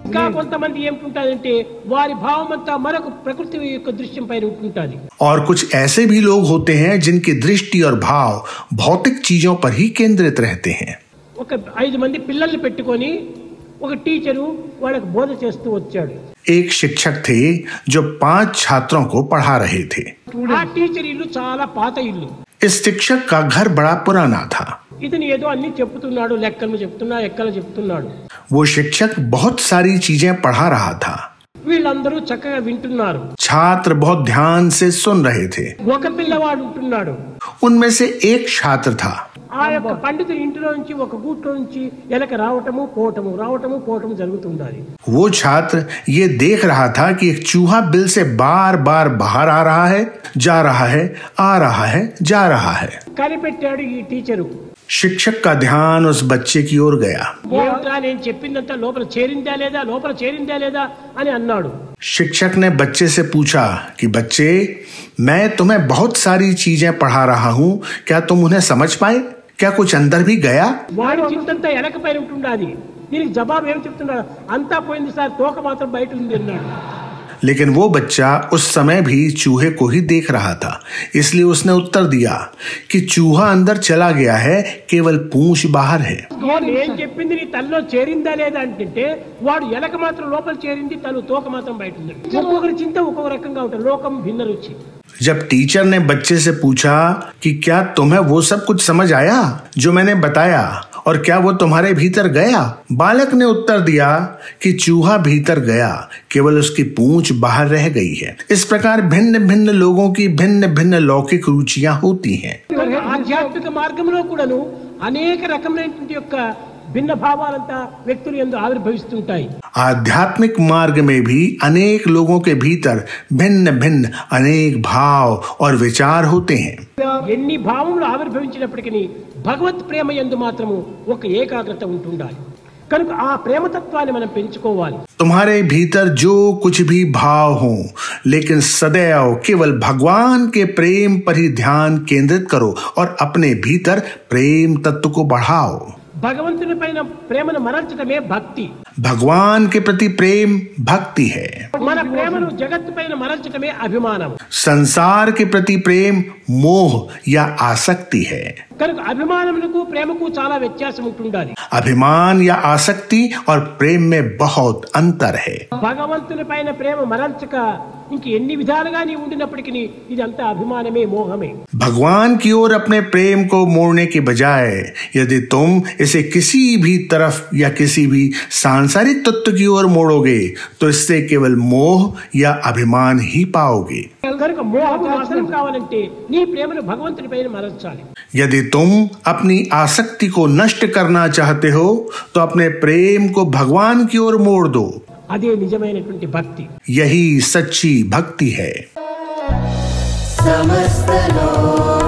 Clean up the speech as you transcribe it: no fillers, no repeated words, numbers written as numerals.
ఇంకా కొంతమంది ఏమంటుంటారంటే వారి భావమంతా మరొక ప్రకృతి యొక్క దృశ్యం పైన ఉంటుంటాది. और कुछ ऐसे भी लोग होते हैं जिनकी दृष्टि और भाव भौतिक चीजों पर ही केंद्रित रहते हैं. ఒక 5 మంది పిల్లల్ని పెట్టుకొని ఒక టీచరు వాళ్ళకి బోధ చేస్తూ వచ్చాడు. एक शिक्षक थे जो 5 छात्रों को पढ़ा रहे थे. ఆ టీచర్ ఇల్లు చాలా పాత ఇల్లు. इस शिक्षक का घर बड़ा पुराना था. ఇతను ఏదో అన్ని చెప్తున్నాడు, లెక్కలు చెప్తున్నాడు. वो शिक्षक बहुत सारी चीजें पढ़ा रहा था. వీళ్ళందరూ చక్కగా వింటున్నారు. छात्र बहुत ध्यान से सुन रहे थे. ఒక పిల్లవాడు ఉంటున్నాడు. उनमें से एक छात्र था. ఆ యొక్క పండితుడి ఇంటిలో నుంచి ఒక గూట్లో నుంచి ఎలక రావటము పోవటము జరుగుతుండాలి. वो छात्र ये देख रहा था कि एक चूहा बिल से बार बार बाहर आ रहा है, जा रहा है, आ रहा है, जा रहा है. కనిపెట్టాడు ఈ టీచరు. शिक्षक का ध्यान उस बच्चे की ओर गया. ఏమిట్రా నేను చెప్పిందంతా లోపల చేరిందా లేదా అని అన్నాడు. शिक्षक ने बच्चे से पूछा कि बच्चे, मैं तुम्हें बहुत सारी चीजें पढ़ा रहा हूँ, क्या तुम उन्हें समझ पाए? क्या कुछ अंदर भी गया? వాడి చింతంతా ఎలక పైన ఉంటుండాది. దీనికి జవాబు ఏం చెప్తున్నాడు? అంతా పోయింది సార్, తోక మాత్రం బయట ఉంది అన్నాడు. लेकिन वो बच्चा उस समय भी चूहे को ही देख रहा था, इसलिए उसने उत्तर दिया कि चूहा अंदर चला गया है, केवल पूंछ बाहर है. నేను చెప్పింది నీ తల్లో చేరిందా లేదా అంటే వాడు ఎలక మాత్రం లోపల చేరింది, తను తోక మాత్రం బయట ఉంది. ఒక్కొక్కరి చింత ఒక్కొక్క రకంగా ఉంటుంది. లోకం భిన్న రుచి. जब टीचर ने बच्चे से पूछा कि क्या तुम्हें वो सब कुछ समझ आया जो मैंने बताया, और क्या वो तुम्हारे भीतर गया? बालक ने उत्तर दिया कि चूहा भीतर गया, केवल उसकी पूंछ बाहर रह गई है. इस प्रकार भिन्न भिन्न लोगों की भिन्न भिन्न लौकिक रुचियां होती हैं. ఆధ్యాత్మిక మార్గంలో కూడాను అనేక రకమైనటువంటి యొక్క भिन्न भावाలంతా వ్యక్తుల యందు ఆవిర్భవిస్తుంటాయి. आध्यात्मिक मार्ग में भी अनेक लोगों के भीतर भिन्न भिन्न अनेक भाव और विचार होते हैं. ఎన్ని భావములు ఆవిర్భవించినప్పటికీ భగవత్ ప్రేమ యందు మాత్రము ఒక ఏకాగ్రత ఉంటుండాలి. కనుక ఆ ప్రేమతత్వాన్ని మనం పెంచుకోవాలి. तुम्हारे भीतर जो कुछ भी भाव हो, लेकिन सदैव केवल भगवान के प्रेम पर ही ध्यान केंद्रित करो और अपने भीतर प्रेम तत्व को बढ़ाओ. భగవంతుని పైన ప్రేమను మరల్చడమే భక్తి. भगवान के प्रति प्रेम भक्ति है. మన ప్రేమను జగత్తు పైన మరల్చడమే అభిమానం. संसार के प्रति प्रेम मोह या आसक्ति है. కనుక అభిమానమునకు ప్రేమకు చాలా వ్యత్యాసం ఉంటుండాలి. अभिमान या आसक्ति और प्रेम में बहुत अंतर है. భగవంతుని పైన ప్రేమ మరల్చక ఇంక ఎన్ని విధాలుగా నీ ఉండినప్పటికీ ఇదంతా అభిమానమే, మోహమే. भगवान की ओर अपने प्रेम को मोड़ने के बजाय यदि तुम इसे किसी भी तरफ या किसी भी सांसारिक तत्व की ओर मोड़ोगे तो इससे केवल मोह या अभिमान ही पाओगे. కనుక మోహము నాశనం కావాలంటే నీ ప్రేమను భగవంతుని పైన మరల్చాలి. यदि तुम अपनी आसक्ति को नष्ट करना चाहते हो तो अपने प्रेम को भगवान की ओर मोड़ दो. అదే నిజమైనటువంటి భక్తి. यही सच्ची भक्ति है. समस्त लोक